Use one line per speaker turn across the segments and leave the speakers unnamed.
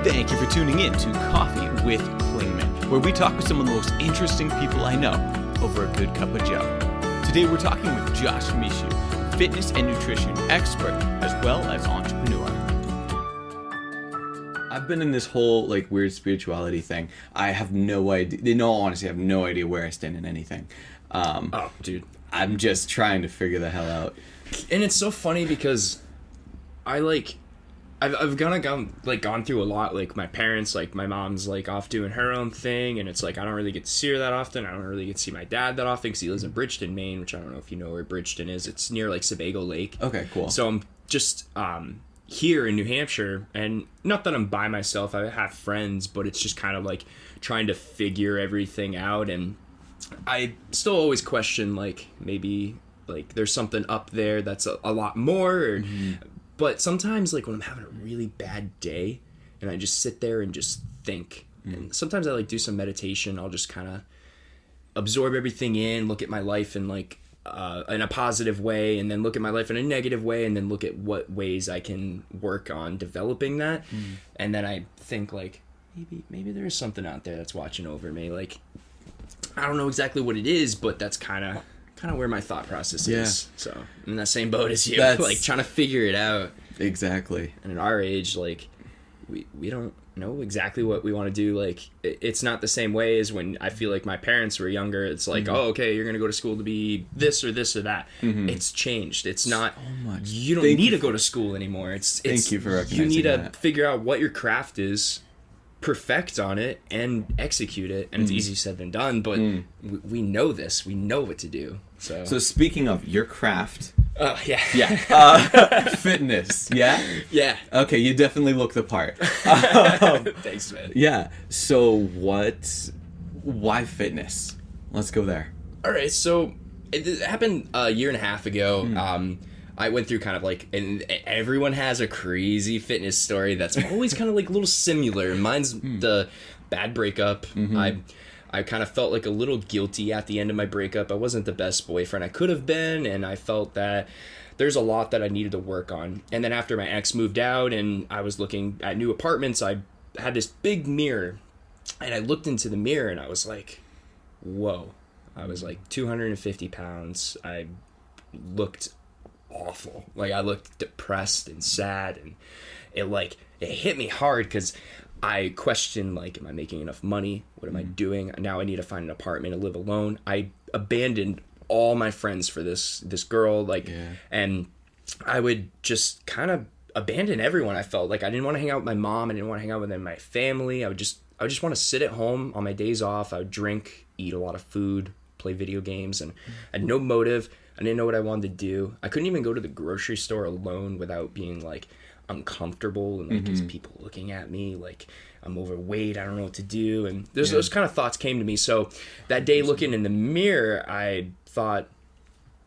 Thank you for tuning in to Coffee with Klingman, where we talk with some of the most interesting people I know over a good cup of joe. Today we're talking with Joshua Michuad, fitness and nutrition expert, as well as entrepreneur. I've been in this whole weird spirituality thing. I have no idea. In all honesty, I have no idea where I stand in anything.
Dude,
I'm just trying to figure the hell out.
and it's so funny because I've gone through a lot. My parents, my mom's off doing her own thing, and it's I don't really get to see her that often. I don't really get to see my dad that often because he lives in Bridgeton, Maine, which I don't know if you know where Bridgeton is. It's near Sebago Lake.
Okay, cool.
So I'm just here in New Hampshire, and not that I'm by myself. I have friends, but it's just kind of trying to figure everything out, and I still always question maybe there's something up there that's a lot more. Or, but sometimes when I'm having a really bad day, and I just sit there and just think, and sometimes I do some meditation. I'll just kind of absorb everything in, look at my life in a positive way, and then look at my life in a negative way, and then look at what ways I can work on developing that. And then I think maybe there is something out there that's watching over me. I don't know exactly what it is, but that's kind of where my thought process is. So I'm in that same boat as you, trying to figure it out.
Exactly.
And at our age, we don't know exactly what we want to do. It's not the same way as when I feel my parents were younger. It's oh, okay, you're gonna go to school to be this or this or that. It's changed. It's not
so much.
You don't need to go to school anymore. Thank
you for recognizing
you need
that.
to figure out what your craft is, perfect on it, and execute it. And it's easier said than done, but we know this. We know what to do. So
speaking of your craft, fitness,
yeah.
Okay, you definitely look the part.
Thanks, man.
Yeah. So why fitness? Let's go there.
All right. So it happened a year and a half ago. I went through and everyone has a crazy fitness story that's always kind of a little similar. Mine's the bad breakup. I kind of felt a little guilty at the end of my breakup. I wasn't the best boyfriend I could have been, and I felt that there's a lot that I needed to work on. And then after my ex moved out and I was looking at new apartments, I had this big mirror, and I looked into the mirror and I was like, whoa. I was 250 pounds. I looked awful. I looked depressed and sad, and it hit me hard because I questioned am I making enough money? What am I doing? Now I need to find an apartment and live alone. I abandoned all my friends for this girl, and I would just kind of abandon everyone. I felt I didn't want to hang out with my mom. I didn't want to hang out with my family. I would just want to sit at home on my days off. I would drink, eat a lot of food, play video games, and I had no motive. I didn't know what I wanted to do. I couldn't even go to the grocery store alone without being uncomfortable and is people looking at me I'm overweight, I don't know what to do, and those kind of thoughts came to me. So that day, looking in the mirror, I thought,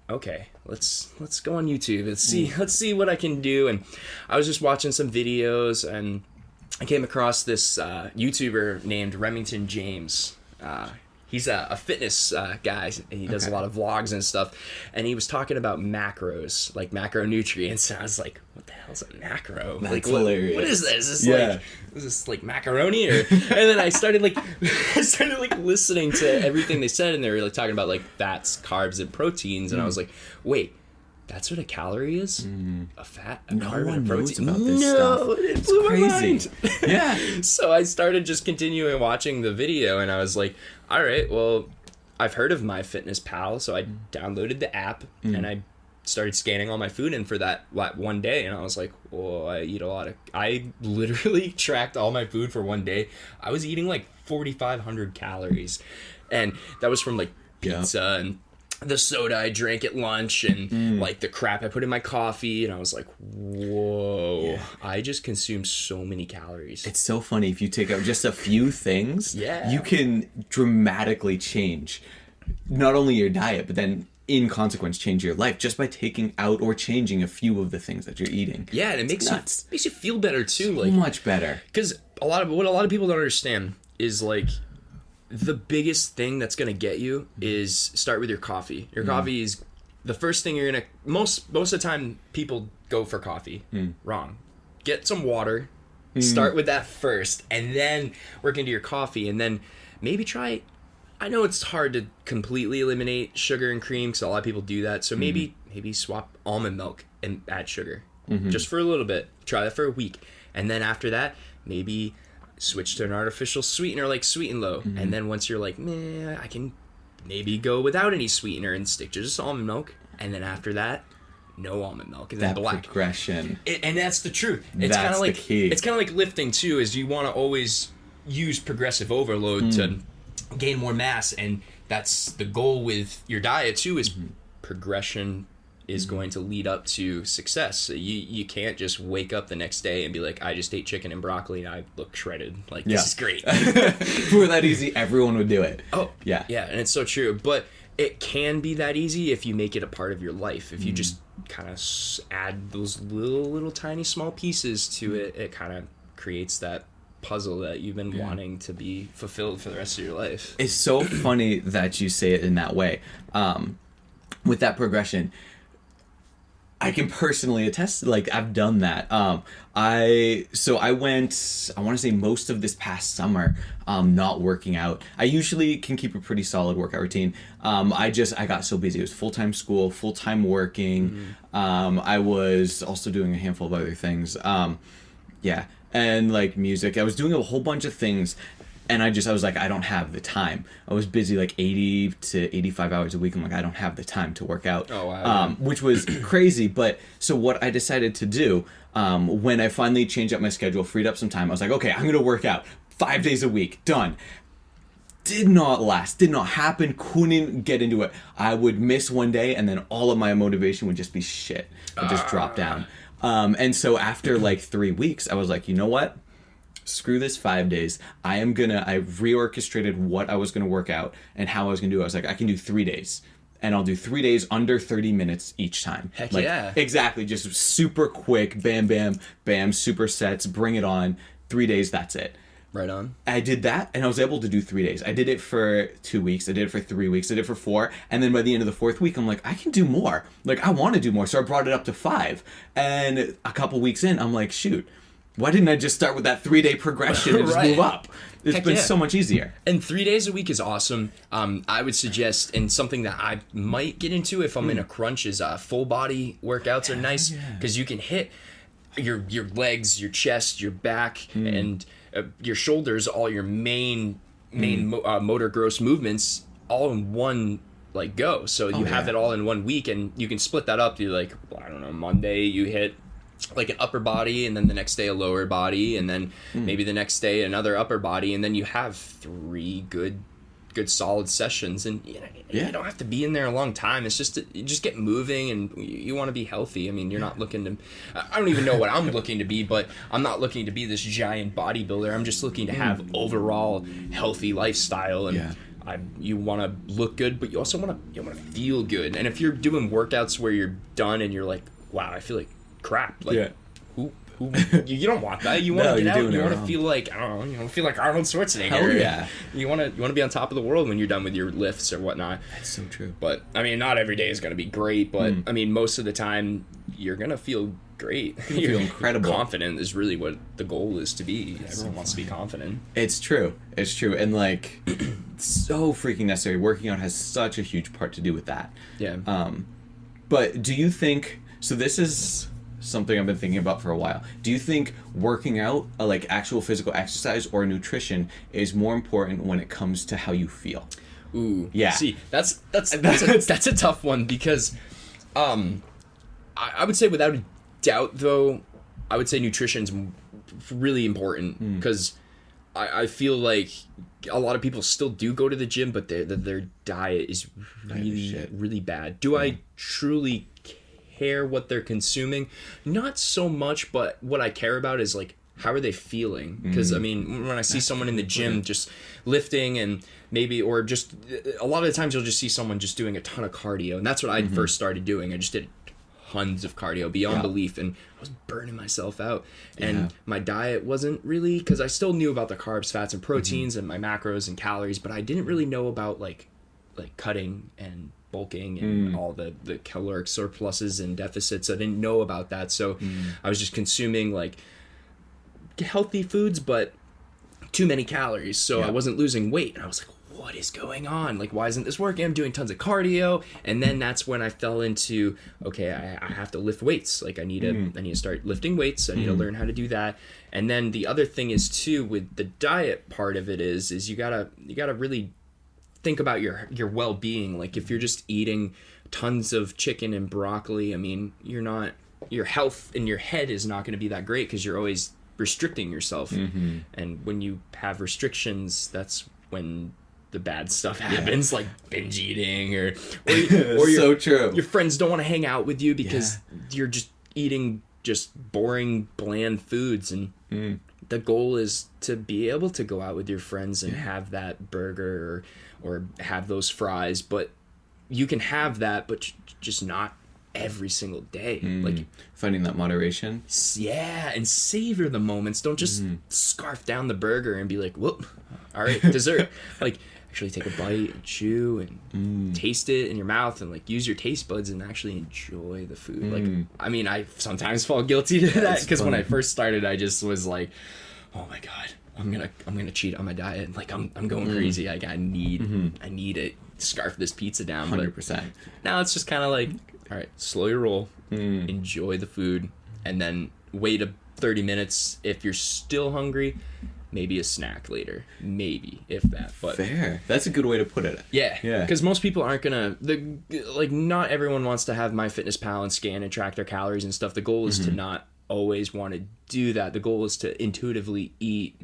okay, let's go on YouTube. Let's see what I can do. And I was just watching some videos, and I came across this YouTuber named Remington James. He's a fitness guy. He does a lot of vlogs and stuff. And he was talking about macros, macronutrients. And I was like, what the hell's a macro?
That's hilarious.
What is this? Is this macaroni? And then I started listening to everything they said. And they were talking about fats, carbs, and proteins. And I was like, wait, that's what a calorie is? A fat, a carb, and a protein?
Knows about this stuff.
It blew
crazy.
my mind.
Yeah.
So I started just continuing watching the video, and I was like, all right, well, I've heard of MyFitnessPal, so I downloaded the app, and I started scanning all my food in for that one day, and I was like, well, I literally tracked all my food for one day. I was eating 4,500 calories, and that was from pizza and the soda I drank at lunch, and the crap I put in my coffee, and I was like, whoa, I just consumed so many calories.
It's so funny. If you take out just a few things, you can dramatically change not only your diet, but then in consequence change your life just by taking out or changing a few of the things that you're eating.
Yeah, and it makes you feel better too.
So much better.
Because what a lot of people don't understand is the biggest thing that's going to get you is start with your coffee. Your coffee is the first thing you're going to... Most of the time, people go for coffee. Wrong. Get some water, Start with that first, and then work into your coffee, and then maybe try. I know it's hard to completely eliminate sugar and cream because a lot of people do that. So maybe swap almond milk and add sugar just for a little bit. Try that for a week, and then after that, maybe switch to an artificial sweetener like Sweet and Low. And then once you're like, meh, I can maybe go without any sweetener and stick to just almond milk. And then after that, no almond milk, and then
that
black.
progression.
And that's the truth. It's kind of like
the key.
It's kind of like lifting too. Is you want to always use progressive overload to gain more mass, and that's the goal with your diet too. Is progression is going to lead up to success. So you can't just wake up the next day and be like, I just ate chicken and broccoli and I look shredded. Like, this is great.
If it were that easy, everyone would do it.
Oh,
yeah.
Yeah, and it's so true. But it can be that easy if you make it a part of your life. If you just kind of add those little tiny small pieces to it, it kind of creates that puzzle that you've been wanting to be fulfilled for the rest of your life.
It's so funny that you say it in that way. With that progression, I can personally attest, like, I've done that. I went, I want to say most of this past summer, not working out. I usually can keep a pretty solid workout routine. I got so busy. It was full-time school, full-time working. I was also doing a handful of other things. And like music. I was doing a whole bunch of things. And I was like, I don't have the time. I was busy like 80 to 85 hours a week. I'm like, I don't have the time to work out.
Oh, wow.
Which was crazy. But so what I decided to do, when I finally changed up my schedule, freed up some time, I was like, okay, I'm going to work out 5 days a week. Done. Did not last. Did not happen. Couldn't get into it. I would miss one day and then all of my motivation would just be shit. It would just drop down. And so after like 3 weeks, I was like, you know what? Screw this 5 days. I reorchestrated what I was going to work out and how I was going to do it. I was like, I can do 3 days. And I'll do 3 days under 30 minutes each time.
Heck yeah.
Exactly. Just super quick. Bam, bam, bam. Supersets. Bring it on. 3 days. That's it.
Right on.
I did that and I was able to do 3 days. I did it for 2 weeks. I did it for 3 weeks. I did it for 4. And then by the end of the 4th week, I'm like, I can do more. Like, I want to do more. So I brought it up to 5. And a couple weeks in, I'm like, shoot. Why didn't I just start with that 3-day progression and just move up? It's been so much easier.
And 3 days a week is awesome. I would suggest, and something that I might get into if I'm in a crunch, is full body workouts are nice because you can hit your legs, your chest, your back, and your shoulders, all your main motor gross movements, all in one like go. So you have it all in 1 week, and you can split that up. You like, I don't know, Monday you hit like an upper body, and then the next day a lower body, and then maybe the next day another upper body, and then you have 3 good solid sessions. And you don't have to be in there a long time. It's just you just get moving, and you want to be healthy. I mean, you're not looking to, I don't even know what I'm looking to be, but I'm not looking to be this giant bodybuilder. I'm just looking to have overall healthy lifestyle, and you want to look good, but you also want to feel good. And if you're doing workouts where you're done and you're like, wow, I feel like crap, like who you don't want that. You want to get out. You want to feel like, I don't know, you want to feel like Arnold Schwarzenegger.
Hell yeah.
You want to be on top of the world when you're done with your lifts or whatnot.
That's so true.
But I mean, not every day is going to be great, but I mean, most of the time you're going to feel great.
You feel incredible.
Confident is really what the goal is to be. Everyone wants to be confident.
It's true. And like, so freaking necessary. Working out has such a huge part to do with that.
Yeah.
But do you think, so this is something I've been thinking about for a while. Do you think working out, like actual physical exercise or nutrition, is more important when it comes to how you feel?
Ooh.
Yeah.
See, that's a tough one because I would say without a doubt, though, I would say nutrition's really important because I feel like a lot of people still do go to the gym, but their diet is really bad. Do I truly care what they're consuming? Not so much, but what I care about is like, how are they feeling? Because I mean, when I see someone in the gym just lifting and maybe, or just a lot of the times you'll just see someone just doing a ton of cardio, and that's what I first started doing. I just did tons of cardio beyond belief, and I was burning myself out, and my diet wasn't really, because I still knew about the carbs, fats, and proteins and my macros and calories, but I didn't really know about like cutting and bulking and all the caloric surpluses and deficits. I didn't know about that, so I was just consuming like healthy foods, but too many calories. So I wasn't losing weight. And I was like, what is going on? Like, why isn't this working? I'm doing tons of cardio. And then that's when I fell into, okay, I have to lift weights. Like I need to start lifting weights. I need to learn how to do that. And then the other thing is too, with the diet part of it is you gotta really think about your well-being. Like if you're just eating tons of chicken and broccoli, I mean, your health in your head is not going to be that great because you're always restricting yourself. And when you have restrictions, that's when the bad stuff happens, like binge eating or
So true.
Your friends don't want to hang out with you because you're just eating just boring, bland foods. And the goal is to be able to go out with your friends and have that burger or have those fries, but you can have that, but just not every single day. Like
finding that moderation.
Yeah, and savor the moments. Don't just scarf down the burger and be like, whoop, all right, dessert. Like actually take a bite and chew and taste it in your mouth and like use your taste buds and actually enjoy the food. Like, I mean, I sometimes fall guilty to that because when I first started, I just was like, oh my God, I'm gonna cheat on my diet. Like I'm going crazy. Like I need to scarf this pizza down.
100%.
But now it's just kind of like, all right, slow your roll, enjoy the food, and then wait 30 minutes. If you're still hungry, maybe a snack later, maybe if that. But
fair. That's a good way to put it.
Yeah. Because most people aren't gonna not everyone wants to have MyFitnessPal and scan and track their calories and stuff. The goal is to not always want to do that. The goal is to intuitively eat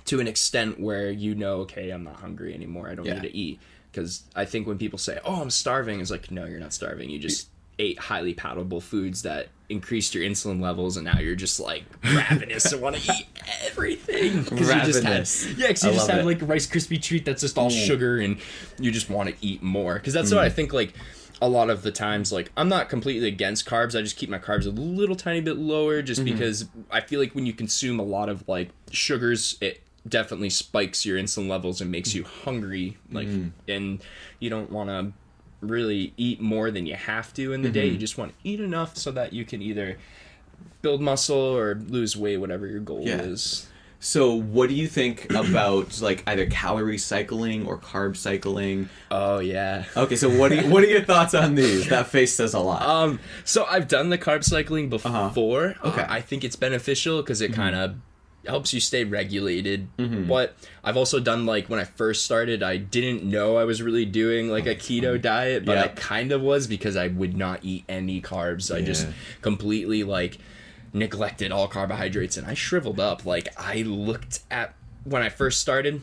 to an extent where okay, I'm not hungry anymore. I don't need to eat. Because I think when people say, oh, I'm starving, it's like, no, you're not starving. You just ate highly palatable foods that increased your insulin levels, and now you're just like ravenous and want to eat everything.
Ravenous.
Because you just had like a Rice Krispie treat that's just all sugar, and you just want to eat more. Because that's what I think, like, a lot of the times, like, I'm not completely against carbs. I just keep my carbs a little tiny bit lower just because I feel like when you consume a lot of, like, sugars, it definitely spikes your insulin levels and makes you hungry, like, and you don't want to really eat more than you have to in the day. You just want to eat enough so that you can either build muscle or lose weight, whatever your goal is.
So what do you think about like either calorie cycling or carb cycling?
Oh yeah.
Okay, so what are your thoughts on these? That face says a lot.
So I've done the carb cycling before.
Okay.
I think it's beneficial because it kind of helps you stay regulated. But I've also done, like, when I first started, I didn't know I was really doing like a keto diet, but I kind of was because I would not eat any carbs. I just completely like neglected all carbohydrates and I shriveled up. Like I looked at when I first started,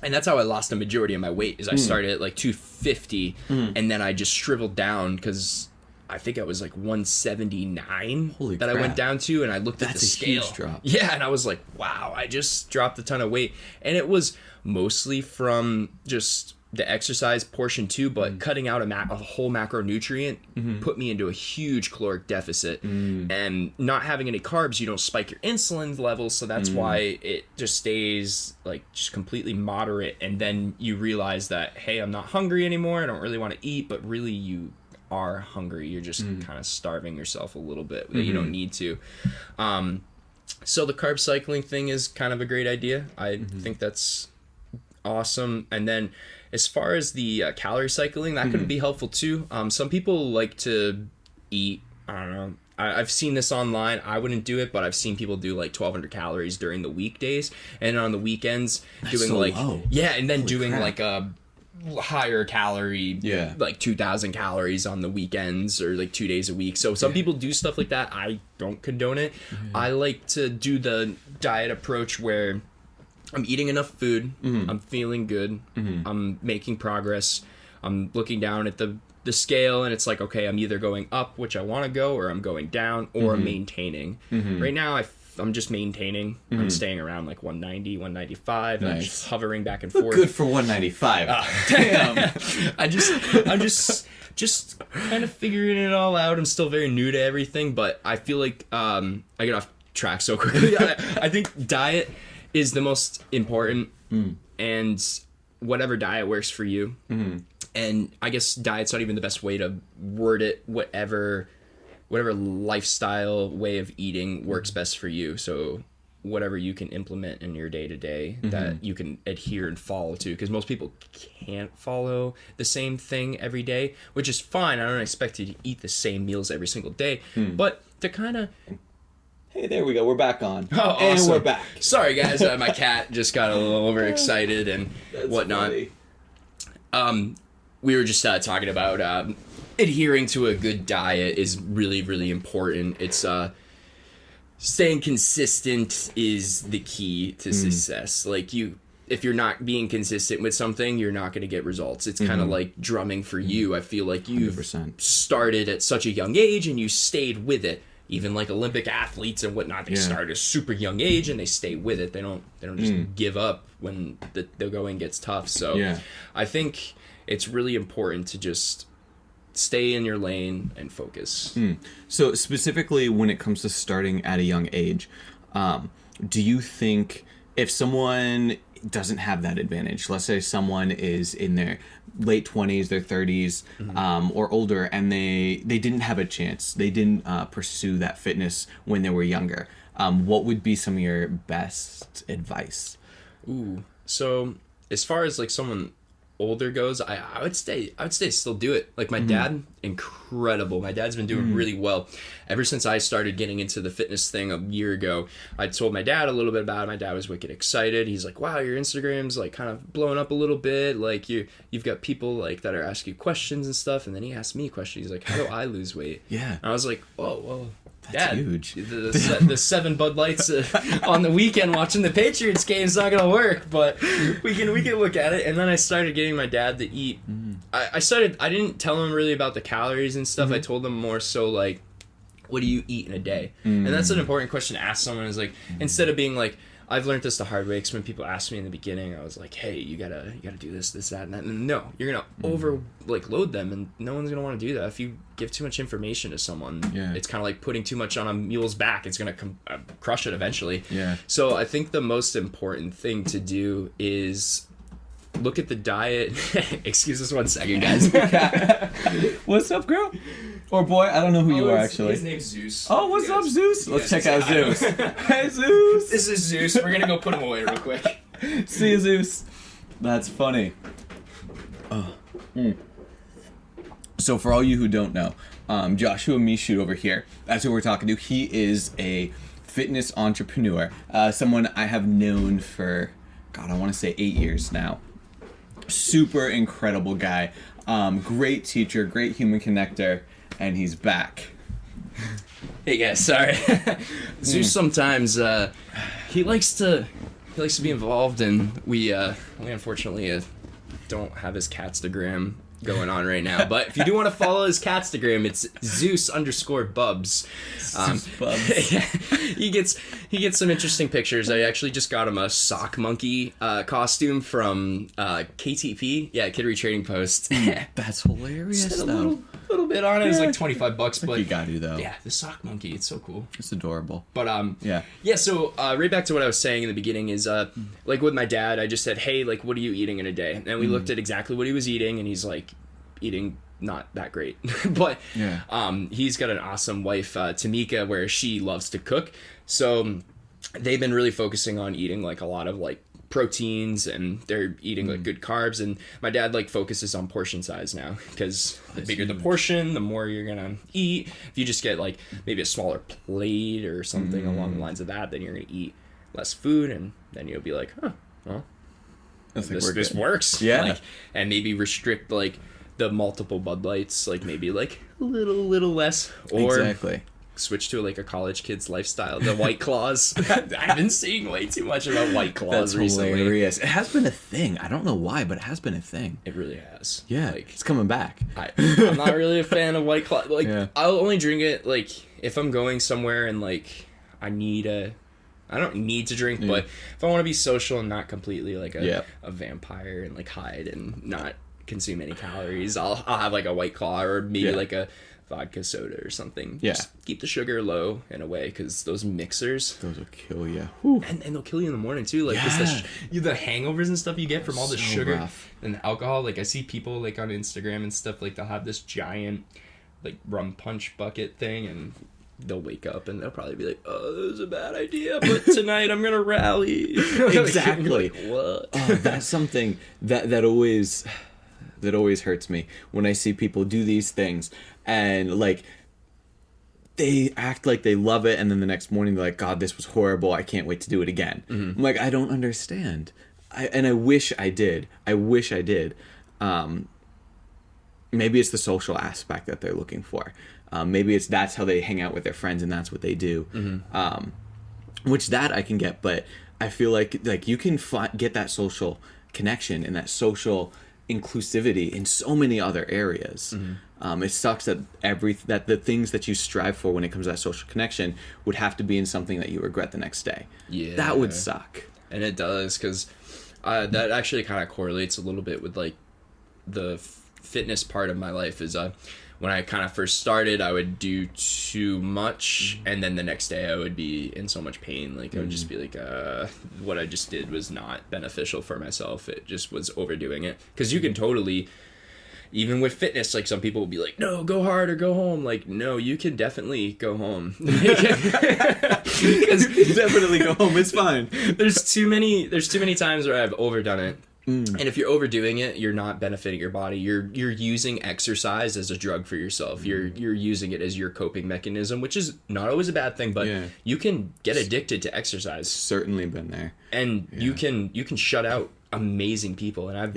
and that's how I lost the majority of my weight is I started at like 250 and then I just shriveled down because I think I was like 179
Holy
that
crap.
I went down to, and I looked at the scale.
That's a huge drop.
Yeah, and I was like, wow, I just dropped a ton of weight. And it was mostly from just the exercise portion too, but cutting out a whole macronutrient put me into a huge caloric deficit. And not having any carbs, you don't spike your insulin levels, so that's why it just stays like just completely moderate. And then you realize that, hey, I'm not hungry anymore, I don't really want to eat, but really you are hungry. You're just kind of starving yourself a little bit that you don't need to. So the carb cycling thing is kind of a great idea. I think that's awesome. And then as far as the calorie cycling, that could be helpful too. Some people like to eat, I don't know, I've seen this online. I wouldn't do it, but I've seen people do like 1,200 calories during the weekdays, and on the weekends doing
so
like
low.
and then
Holy
doing
crap.
like a higher calorie, like 2,000 calories on the weekends or like 2 days a week. So some people do stuff like that. I don't condone it. I like to do the diet approach where I'm eating enough food, I'm feeling good, I'm making progress, I'm looking down at the scale, and it's like, okay, I'm either going up, which I want to go, or I'm going down, or I'm maintaining. Right now I'm just maintaining. I'm staying around like 190, 195, and I'm just hovering back and forth.
Good for 195.
Damn. I'm just kind of figuring it all out. I'm still very new to everything, but I feel like I get off track so quickly. I think diet is the most important, and whatever diet works for you. And I guess diet's not even the best way to word it. Whatever lifestyle way of eating works best for you. So whatever you can implement in your day to day that you can adhere and follow to, because most people can't follow the same thing every day, which is fine. I don't expect you to eat the same meals every single day, but to kind of...
Hey, there we go. We're back on.
Oh, awesome.
And we're back.
Sorry, guys. My cat just got a little overexcited and
That's
whatnot.
funny.
We were just talking about adhering to a good diet is really, really important. It's staying consistent is the key to success. Like, if you're not being consistent with something, you're not going to get results. It's kind of like drumming for you. I feel like you've
100%.
started at such a young age and you stayed with it. Even like Olympic athletes and whatnot, they start at a super young age and they stay with it. They don't just give up when the going gets tough. So I think it's really important to just stay in your lane and focus.
So specifically when it comes to starting at a young age, do you think if someone doesn't have that advantage, let's say someone is in their late 20s, their 30s, or older, and they didn't have a chance, they didn't pursue that fitness when they were younger, what would be some of your best advice?
So as far as like someone older goes, I would say still do it. Like my dad, incredible. My dad's been doing really well ever since I started getting into the fitness thing a year ago. I told my dad a little bit about it. My dad was wicked excited. He's like, wow, your Instagram's like kind of blowing up a little bit. Like you've got people like that are asking you questions and stuff. And then he asked me questions. He's like, how do I lose weight?
Yeah.
And I was like, oh, well,
That's
Dad,
huge.
The 7 Bud Lights on the weekend watching the Patriots game is not gonna work, but we can look at it. And then I started getting my dad to eat. I didn't tell him really about the calories and stuff. I told him more so like, what do you eat in a day? And that's an important question to ask someone. Is like, instead of being like, I've learned this the hard way, because when people asked me in the beginning, I was like, hey, you gotta do this, that, and that. And no, you're gonna load them, and no one's gonna want to do that. If you give too much information to someone, it's kind of like putting too much on a mule's back. It's gonna crush it eventually.
Yeah.
So I think the most important thing to do is look at the diet. Excuse us 1 second, guys.
What's up, girl? Or boy, I don't know who you are, actually.
His name's Zeus.
Oh, what's up, Zeus? Let's check out Zeus. Hey, Zeus!
This is Zeus. We're gonna go put him away real quick.
See you, Zeus. That's funny. So for all you who don't know, Joshua Michuad over here, that's who we're talking to. He is a fitness entrepreneur, someone I have known for, God, I want to say 8 years now. Super incredible guy, great teacher, great human connector, and he's back.
Hey guys, sorry. Zeus sometimes he likes to be involved, and we unfortunately don't have his Catstagram going on right now. But if you do want to follow his Catstagram, it's Zeus_Bubs.
Bubs.
He gets some interesting pictures. I actually just got him a sock monkey costume from KTP. Yeah, Kid Retraining Post.
That's hilarious,
Spent
though.
a little bit on it. It was like $25, but
You got to, though.
yeah, the sock monkey. It's so cool.
It's adorable.
But
Yeah.
so right back to what I was saying in the beginning is like with my dad, I just said, hey, like, what are you eating in a day? And we looked at exactly what he was eating, and he's like, eating not that great. But he's got an awesome wife, Tamika, where she loves to cook. So they've been really focusing on eating like a lot of like proteins, and they're eating like good carbs. And my dad like focuses on portion size now, because the bigger the portion, the more you're gonna eat. If you just get like maybe a smaller plate or something along the lines of that, then you're gonna eat less food, and then you'll be like, huh, well, this works.
Yeah.
Like, and maybe restrict like the multiple Bud Lights, like maybe like a little less, or
Exactly.
switch to like a college kid's lifestyle, the White Claws. I've been seeing way too much about White Claws
That's
recently.
hilarious. It has been a thing. I don't know why, but it has been a thing.
It really has.
Yeah,
Like,
it's coming back.
I'm not really a fan of White Claw. Like,
Yeah.
I'll only drink it like if I'm going somewhere and like I don't need to drink, but if I want to be social and not completely like a vampire and like hide and not consume any calories, I'll have like a White Claw or maybe like a vodka soda or something.
Yeah.
Just keep the sugar low in a way, because those mixers,
Those will kill you.
and they'll kill you in the morning too. Like the hangovers and stuff you get from all the
So
sugar
rough.
and the alcohol. Like I see people like on Instagram and stuff, like they'll have this giant like rum punch bucket thing, and they'll wake up and they'll probably be like, oh, that was a bad idea, but tonight I'm gonna rally.
Exactly.
Like, what?
Oh, that's something that always hurts me when I see people do these things and like they act like they love it, and then the next morning they're like, God, this was horrible, I can't wait to do it again. I'm like, I don't understand. I wish I did. Maybe it's the social aspect that they're looking for. Maybe that's how they hang out with their friends and that's what they do. Which that I can get, but I feel like you can get that social connection and that social inclusivity in so many other areas. It sucks that that the things that you strive for when it comes to that social connection would have to be in something that you regret the next day. Yeah, that would suck.
And it does, because that actually kind of correlates a little bit with like the fitness part of my life. Is when I kind of first started, I would do too much, and then the next day I would be in so much pain. Like I would just be like, what I just did was not beneficial for myself. It just was overdoing it. Because you can totally, even with fitness, like some people will be like, no, go hard or go home. Like, no, you can definitely go home.
You can definitely go home. It's fine.
There's too many times where I've overdone it. And if you're overdoing it, you're not benefiting your body. You're using exercise as a drug for yourself. You're using it as your coping mechanism, which is not always a bad thing, but you can get addicted to exercise.
Certainly been there.
And you can shut out amazing people, and I've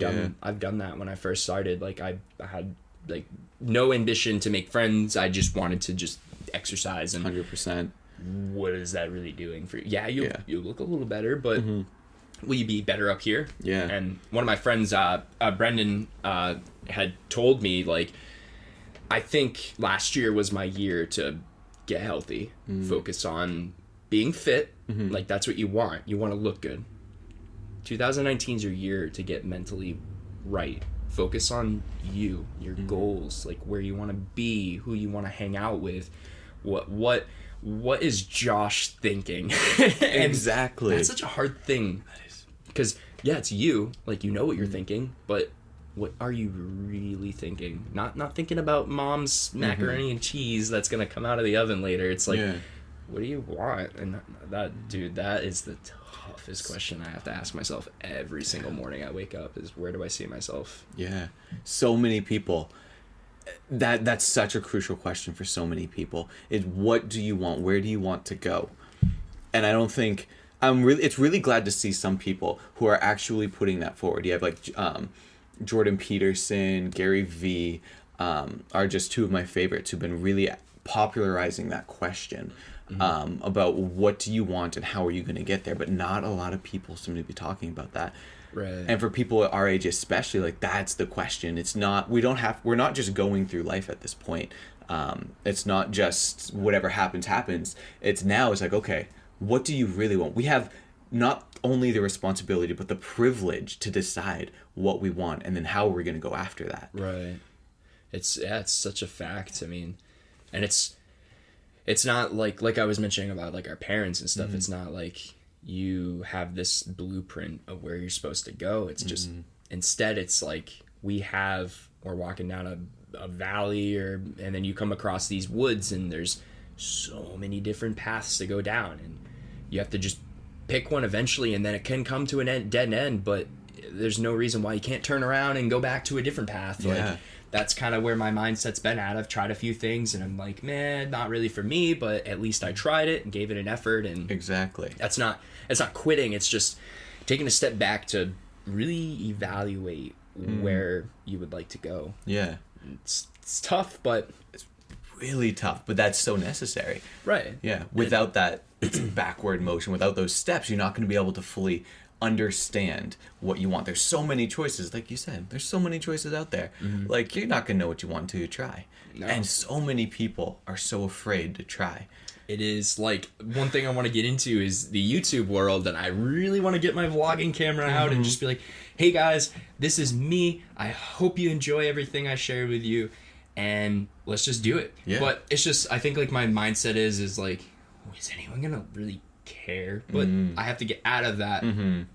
done that when I first started. Like I had like no ambition to make friends. I just wanted to just exercise. And
100%.
What is that really doing for you? Yeah, you look a little better, but will you be better up here?
Yeah.
And one of my friends, Brendan, had told me, like, I think last year was my year to get healthy, focus on being fit. Like, that's what you want. You want to look good. 2019 is your year to get mentally right. Focus on you, your goals, like where you want to be, who you want to hang out with, what is Josh thinking?
Exactly.
That's such a hard thing. Because, yeah, it's you. Like, you know what you're thinking, but what are you really thinking? Not thinking about mom's macaroni and cheese that's going to come out of the oven later. It's like, what do you want? And that is the toughest question I have to ask myself every single morning I wake up is, where do I see myself?
Yeah. So many people. That's such a crucial question for so many people. Is what do you want? Where do you want to go? And I don't think... it's really glad to see some people who are actually putting that forward. You have like Jordan Peterson, Gary Vee, are just two of my favorites who've been really popularizing that question about what do you want and how are you going to get there. But not a lot of people seem to be talking about that.
Right.
And for people at our age especially, like that's the question. It's not, we're not just going through life at this point. It's not just whatever happens. It's like, okay, what do you really want? We have not only the responsibility, but the privilege to decide what we want and then how we're going to go after that.
Right. It's such a fact. I mean, and it's not like I was mentioning about like our parents and stuff. It's not like you have this blueprint of where you're supposed to go. It's just, instead it's like we're walking down a valley and then you come across these woods and there's so many different paths to go down, and you have to just pick one eventually, and then it can come to a dead end, but there's no reason why you can't turn around and go back to a different path. Like, that's kind of where my mindset's been at. I've tried a few things and I'm like, man, not really for me, but at least I tried it and gave it an effort. And
exactly,
it's not quitting. It's just taking a step back to really evaluate where you would like to go.
Yeah.
It's tough, but
it's really tough, but that's so necessary.
Right.
Yeah. Without that backward motion, without those steps, you're not going to be able to fully understand what you want. There's so many choices, like you said. There's so many choices out there. Like, you're not going to know what you want until you try. No. And so many people are so afraid to try.
It is like, one thing I want to get into is the YouTube world, and I really want to get my vlogging camera out and just be like, hey guys, this is me. I hope you enjoy everything I share with you, and let's just do it. Yeah. But it's just, I think like my mindset is like, is anyone gonna really care? But I have to get out of that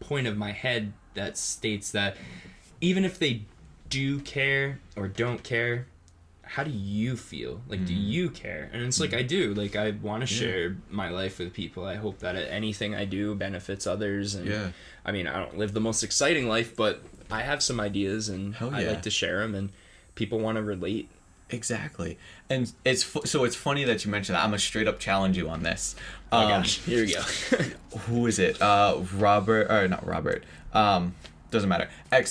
point of my head that states that even if they do care or don't care, how do you feel? Like, do you care? And it's like, I do. Like, I want to share my life with people. I hope that anything I do benefits others. And I mean, I don't live the most exciting life, but I have some ideas, and I like to share them, and people want to relate.
Exactly. And it's funny that you mentioned that. I'm gonna straight up challenge you on this.
Oh gosh, here we go.
Who is it? Robert, or not Robert. Doesn't matter.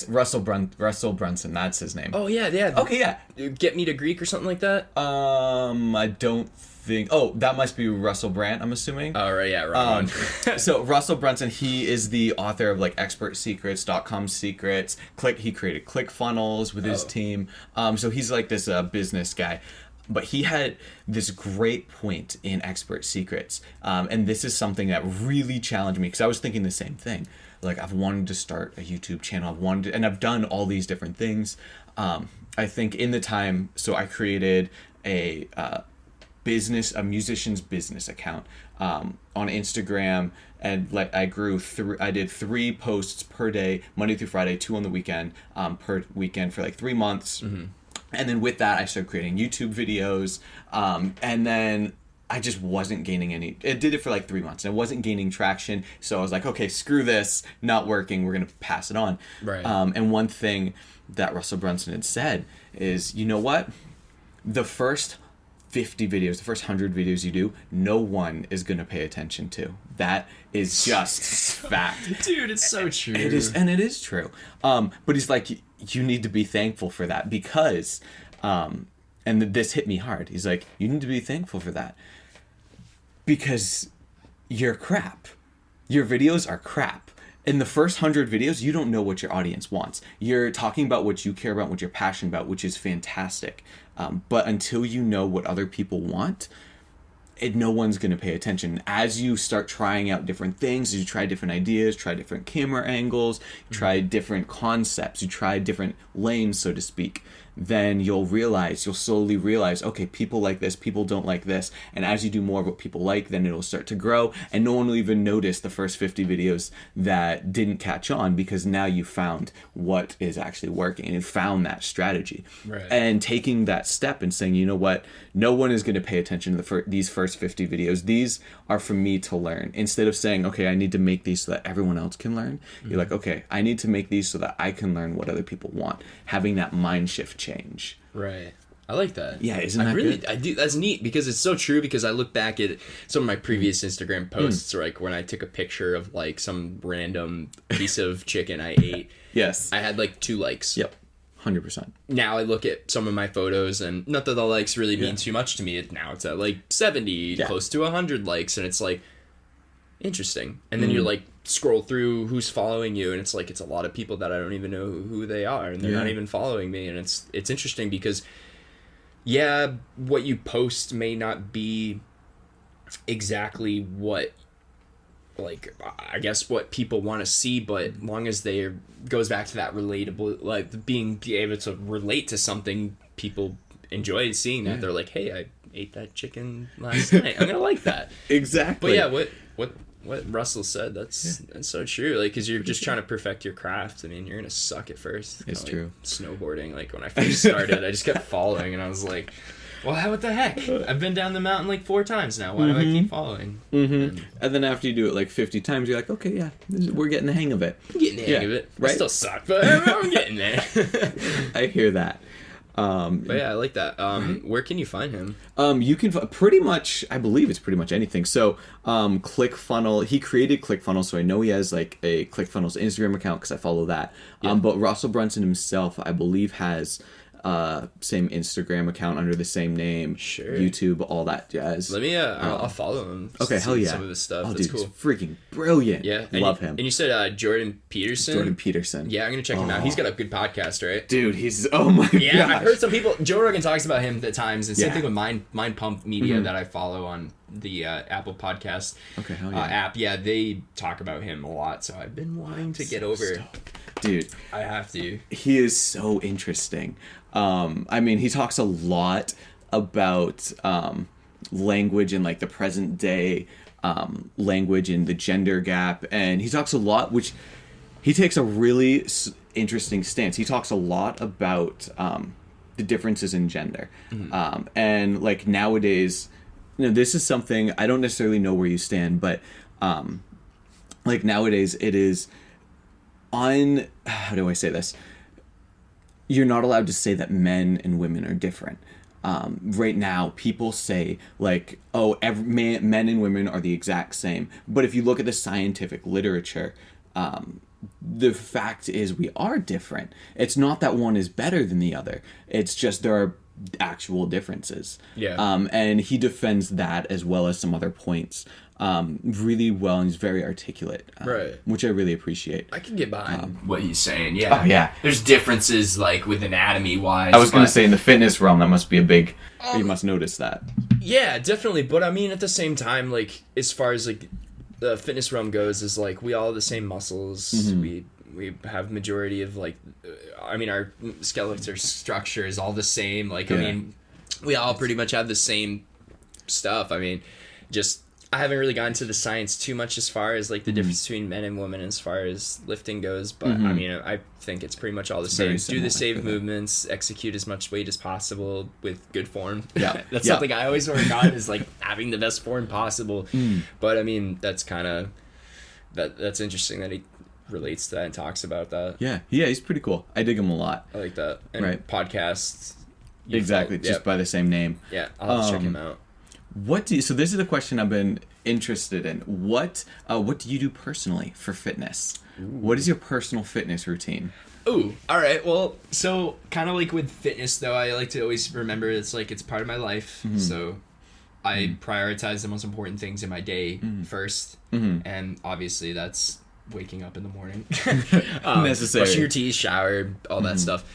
Russell Brunson. That's his name.
Oh yeah.
Okay, yeah.
Get Me to Greek or something like that.
I don't think. Oh, that must be Russell Brand, I'm assuming.
Oh right, yeah, wrong one.
So Russell Brunson, he is the author of like expertsecrets.com secrets. He created ClickFunnels with his team. So he's like this business guy. But he had this great point in Expert Secrets. And this is something that really challenged me, because I was thinking the same thing. Like, I've wanted to start a YouTube channel. And I've done all these different things. I think in the time, so I created a musician's business account on Instagram, and like I did 3 posts per day, Monday through Friday, 2 on the weekend, per weekend for like 3 months. And then with that, I started creating YouTube videos, and then I just wasn't gaining any. It did it for like 3 months, and I wasn't gaining traction. So I was like, okay, screw this, not working. We're gonna pass it on.
Right.
And one thing that Russell Brunson had said is, you know what? The first 50 videos, the first 100 videos you do, no one is gonna pay attention to. That is just fact.
Dude, it's so true.
It is, and it is true. But he's like, you need to be thankful for that, because, and this hit me hard. He's like, you need to be thankful for that, because you're crap. Your videos are crap. In the first 100 videos, you don't know what your audience wants. You're talking about what you care about, what you're passionate about, which is fantastic. But until you know what other people want, no one's going to pay attention. As you start trying out different things, as you try different ideas, try different camera angles, try different concepts, you try different lanes, so to speak, then you'll slowly realize, okay, people like this, people don't like this. And as you do more of what people like, then it'll start to grow, and no one will even notice the first 50 videos that didn't catch on, because now you found what is actually working and found that strategy.
Right.
And taking that step and saying, you know what, no one is going to pay attention to these first 50 videos. These are for me to learn. Instead of saying, okay, I need to make these so that everyone else can learn, you're like, okay, I need to make these so that I can learn what other people want. Having that mind shift change.
Right. I like that.
Yeah, isn't that good?
I do. That's neat, because it's so true. Because I look back at some of my previous Instagram posts, like when I took a picture of like some random piece of chicken I ate.
Yes.
I had like 2 likes.
Yep. 100%.
Now I look at some of my photos, and not that the likes really mean too much to me. Now it's at like 70, close to 100 likes, and it's like interesting. And then you're like scroll through who's following you, and it's like it's a lot of people that I don't even know who they are, and they're not even following me. And it's interesting because what you post may not be exactly what, like, I guess what people want to see, but long as they goes back to that relatable, like being able to relate to something, people enjoy seeing that. They're like, hey, I ate that chicken last night, I'm gonna like that.
Exactly.
But yeah, what Russell said, that's so true. Like, because you're just trying to perfect your craft. I mean, you're gonna suck at first.
It's true.
Snowboarding, like when I first started, I just kept following, and I was like, well, what the heck? I've been down the mountain like 4 times now. Why do I keep following? And
then after you do it like 50 times, you're like, okay, yeah, we're getting the hang of it.
I'm getting the hang of it.
Right?
I still suck, but I'm getting there.
I hear that.
But yeah, I like that. Where can you find him?
You can pretty much, I believe it's pretty much anything. So, ClickFunnels, he created ClickFunnels, so I know he has like a ClickFunnels Instagram account because I follow that. But Russell Brunson himself, I believe, has same Instagram account under the same name, YouTube, all that jazz.
Let me I'll follow him.
Okay, hell yeah.
Some of his stuff.
Oh,
that's
dude,
cool.
he's freaking brilliant.
Yeah,
love him.
And you said Jordan Peterson.
Yeah,
I'm gonna check him out. He's got a good podcast, right?
Dude, he's gosh.
I've heard some people. Joe Rogan talks about him at times, and same thing with Mind Pump Media that I follow on the Apple Podcast app. Yeah, they talk about him a lot, so I've been wanting to get over.
Stoked. Dude,
I have to.
He is so interesting. I mean, he talks a lot about language and like the present day language and the gender gap, and he talks a lot, which he takes a really interesting stance. He talks a lot about the differences in gender. And like nowadays, this is something I don't necessarily know where you stand, but like nowadays it is how do I say this? You're not allowed to say that men and women are different. Right now, people say like, "Oh, men and women are the exact same." But if you look at the scientific literature, the fact is we are different. It's not that one is better than the other. It's just there are actual differences.
Yeah.
And he defends that as well as some other points really well, and he's very articulate,
Right.
which I really appreciate.
I can get behind what he's saying. Yeah.
Oh, yeah.
There's differences like with anatomy wise.
I was going to say in the fitness realm, that must be a big. You must notice that.
Yeah, definitely. But I mean, at the same time, like as far as like the fitness realm goes, is like we all have the same muscles. We have majority of like, I mean, our skeletal structure is all the same. Like, I mean, we all pretty much have the same stuff. I mean, just I haven't really gotten to the science too much as far as like the difference between men and women as far as lifting goes. But I mean, I think it's pretty much all the same. Do the same movements, execute as much weight as possible with good form.
Yeah,
That's something I always work on is like having the best form possible. But I mean, that's kind of that's interesting that he relates to that and talks about that.
Yeah, he's pretty cool. I dig him a lot.
I like that. And
Right.
podcasts.
Exactly, just by the same name.
Yeah, I'll have to check him out.
So this is a question I've been interested in. What do you do personally for fitness? What is your personal fitness routine?
Ooh, all right. Well, so kind of like with fitness, though, I like to always remember it's like it's part of my life. So I prioritize the most important things in my day first. And obviously that's waking up in the morning.
Necessary.
Brushing your teeth, shower, all that stuff.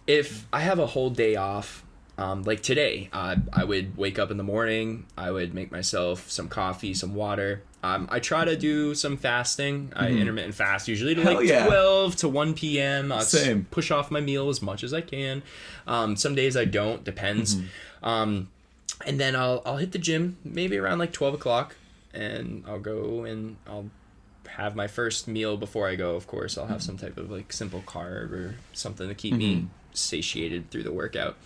If I have a whole day off, like today, I would wake up in the morning, I would make myself some coffee, some water. I try to do some fasting. I intermittent fast usually to like 12 to 1 p.m.
Same.
Push off my meal as much as I can. Some days I don't, depends. And then I'll hit the gym maybe around like 12 o'clock and I'll go and I'll have my first meal before I go. Of course, I'll have some type of like simple carb or something to keep me satiated through the workout.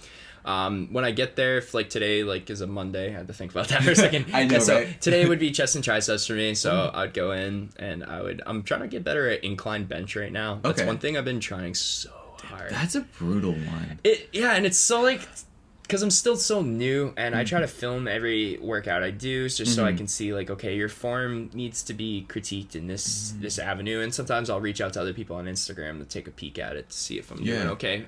When I get there, if like today like is a Monday, I had to think about that for a second.
I know,
and so
right?
today would be chest and triceps for me. So I'd go in and I'm trying to get better at incline bench right now. That's one thing I've been trying so hard.
That's a brutal one.
And it's so like, because I'm still so new and I try to film every workout I do just so I can see like, okay, your form needs to be critiqued in this avenue. And sometimes I'll reach out to other people on Instagram to take a peek at it to see if I'm doing okay.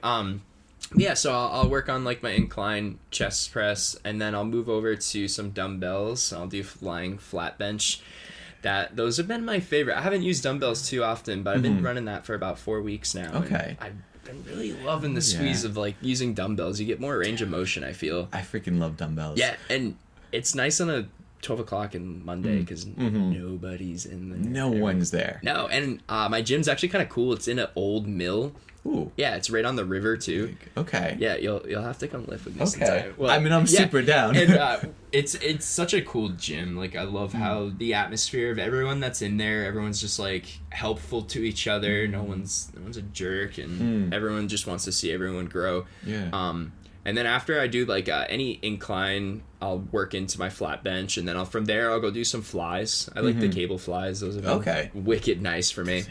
So I'll work on like my incline chest press and then I'll move over to some dumbbells. I'll do lying flat bench. Those have been my favorite. I haven't used dumbbells too often, but I've been running that for about 4 weeks now.
Okay.
I've been really loving the squeeze of like using dumbbells. You get more range of motion, I feel.
I freaking love dumbbells.
Yeah, and it's nice on a 12 o'clock on Monday because nobody's in there.
No one's there.
No, and my gym's actually kind of cool. It's in an old mill.
Ooh.
Yeah, it's right on the river too.
Okay.
Yeah, you'll have to come live with me
Okay.
sometime. Well,
I mean, I'm super down.
And it's such a cool gym. Like I love how the atmosphere of everyone that's in there. Everyone's just like helpful to each other. No one's a jerk, and everyone just wants to see everyone grow.
Yeah.
And then after I do like any incline, I'll work into my flat bench, and then from there I'll go do some flies. I like the cable flies. Those have been wicked nice for me.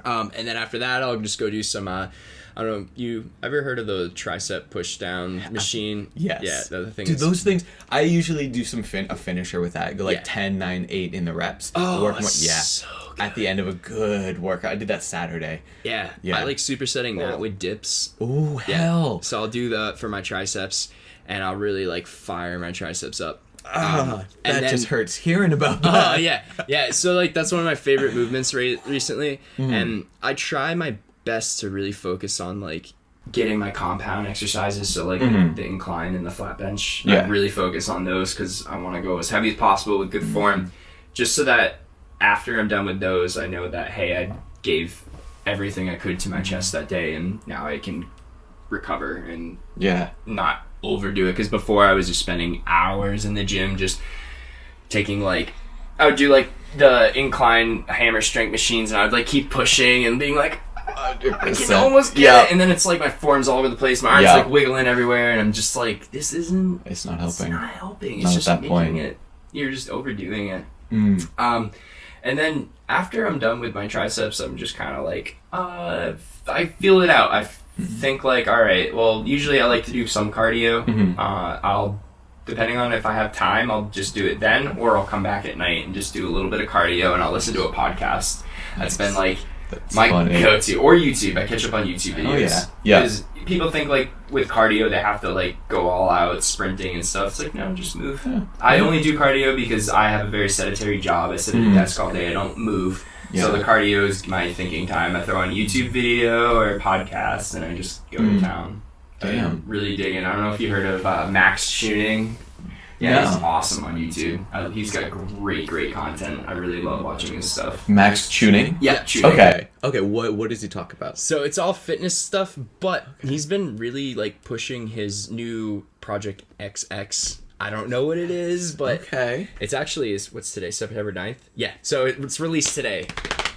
And then after that, I'll just go do some, I don't know, you ever heard of the tricep push down machine?
Yes.
Yeah, the thing.
Dude, those things, I usually do a finisher with that. Go like 10, 9, 8 in the reps.
Oh, so good.
At the end of a good workout. I did that Saturday.
Yeah. I like supersetting that with dips.
Ooh, hell.
So I'll do that for my triceps, and I'll really like fire my triceps up.
That just hurts hearing about that.
Yeah. So like that's one of my favorite movements recently, and I try my best to really focus on like getting my compound exercises. So like the incline and the flat bench, I really focus on those because I want to go as heavy as possible with good form, just so that after I'm done with those, I know that hey, I gave everything I could to my chest that day, and now I can recover and not overdo it. Because before I was just spending hours in the gym just taking like I would do like the incline hammer strength machines and I would like keep pushing and being like I can almost get it, and then it's like my form's all over the place, my arms like wiggling everywhere, and I'm just like, this isn't.
It's not helping.
It's not helping. It's
Not
just
at that
making
point.
it. You're just overdoing it.
Mm.
And then after I'm done with my triceps, I'm just kind of like, I feel it out. I think like, all right, well, usually I like to do some cardio. I'll, depending on if I have time, I'll just do it then, or I'll come back at night and just do a little bit of cardio, and I'll listen to a podcast. That's been like my go-to, or YouTube. I catch up on YouTube videos.
Oh yeah, yeah.
Because people think like with cardio they have to like go all out sprinting and stuff. It's like, no, just move.
Yeah.
I only do cardio because I have a very sedentary job. I sit at a desk all day. I don't move.
Yeah.
So the cardio is my thinking time. I throw on a YouTube video or a podcast, and I just go to town.
Damn.
I'm really digging. I don't know if you heard of Max Tuning. Yeah, he's awesome on YouTube. He's got great content. I really love watching his stuff.
Max Tuning?
Yeah, tuning.
Okay. What does he talk about?
So it's all fitness stuff, but he's been really like pushing his new Project XX. I don't know what it is, but it's actually what's today, September 9th? Yeah, so it's released today.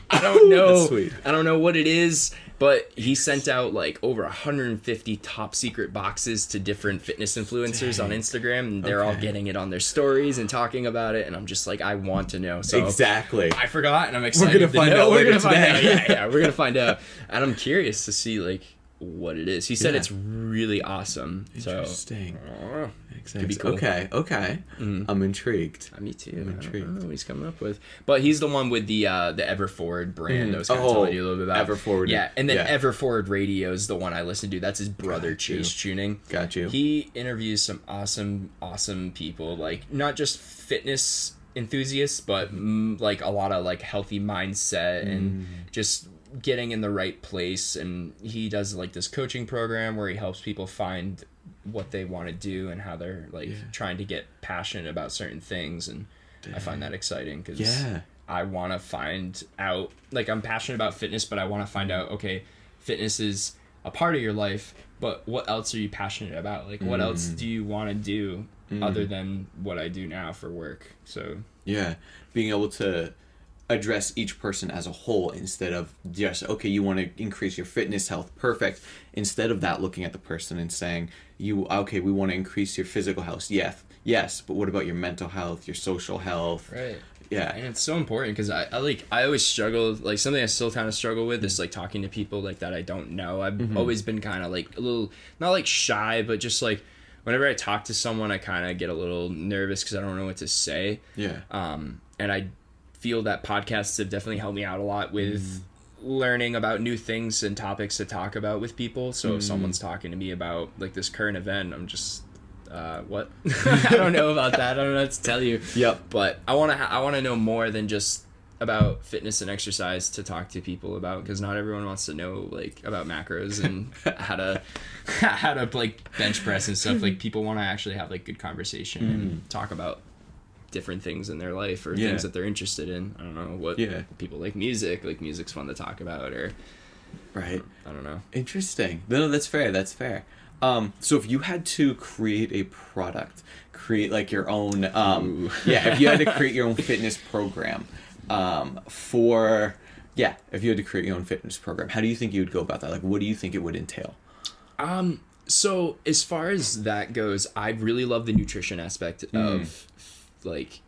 I don't know.
That's sweet.
I don't know what it is, but he sent out like over 150 top secret boxes to different fitness influencers on Instagram, and they're all getting it on their stories and talking about it, and I'm just like, I want to know. So
exactly.
I forgot, and I'm excited.
We're gonna find out later today.
Yeah, we're gonna find out, and I'm curious to see like what it is. He said it's really awesome.
Interesting.
So, could be cool.
Okay. I'm intrigued.
Me too.
I'm intrigued.
I don't know what he's coming up with, but he's the one with the Everforward brand. I was kind of telling you a little bit about
Everforward.
Yeah, and then Everforward Radio is the one I listen to. That's his brother, Chase Tuning.
Got you.
He interviews some awesome people, like not just fitness enthusiasts, but like a lot of like healthy mindset and just getting in the right place. And he does like this coaching program where he helps people find what they want to do and how they're like trying to get passionate about certain things, and I find that exciting because I want to find out, like, I'm passionate about fitness, but I want to find out, okay, fitness is a part of your life, but what else are you passionate about? Like, what else do you want to do other than what I do now for work? So
being able to address each person as a whole instead of just, okay, you want to increase your fitness health, perfect. Instead of that, looking at the person and saying, we want to increase your physical health. Yes, but what about your mental health, your social health?
Right.
Yeah.
And it's so important because I always struggle, like something I still kind of struggle with is like talking to people like that I don't know. I've always been kind of like a little, not like shy, but just like whenever I talk to someone, I kind of get a little nervous because I don't know what to say.
Yeah.
And I feel that podcasts have definitely helped me out a lot with learning about new things and topics to talk about with people. So if someone's talking to me about like this current event, I'm just what? I don't know about that. I don't know what to tell you.
Yep.
But I want to know more than just about fitness and exercise to talk to people about, because not everyone wants to know like about macros and how to like bench press and stuff. Like people want to actually have like good conversation and talk about different things in their life or things that they're interested in. I don't know what people like music. Like music's fun to talk about, or
right.
I don't know.
Interesting. No, that's fair. So if you had to create a product, create like your own, if you had to create your own fitness program, if you had to create your own fitness program, how do you think you would go about that? Like, what do you think it would entail?
So as far as that goes, I really love the nutrition aspect of like